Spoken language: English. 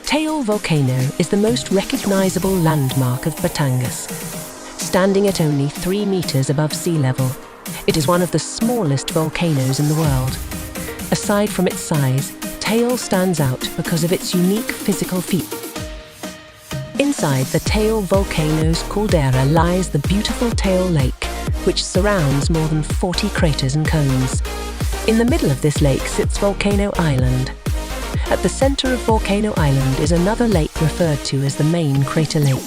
Taal Volcano is the most recognizable landmark of Batangas. Standing at only 3 meters above sea level, it is one of the smallest volcanoes in the world. Aside from its size, Taal stands out because of its unique physical features. Inside the Taal volcano's caldera lies the beautiful Taal Lake, which surrounds more than 40 craters and cones. In the middle of this lake sits Volcano Island. At the center of Volcano Island is another lake referred to as the main crater lake.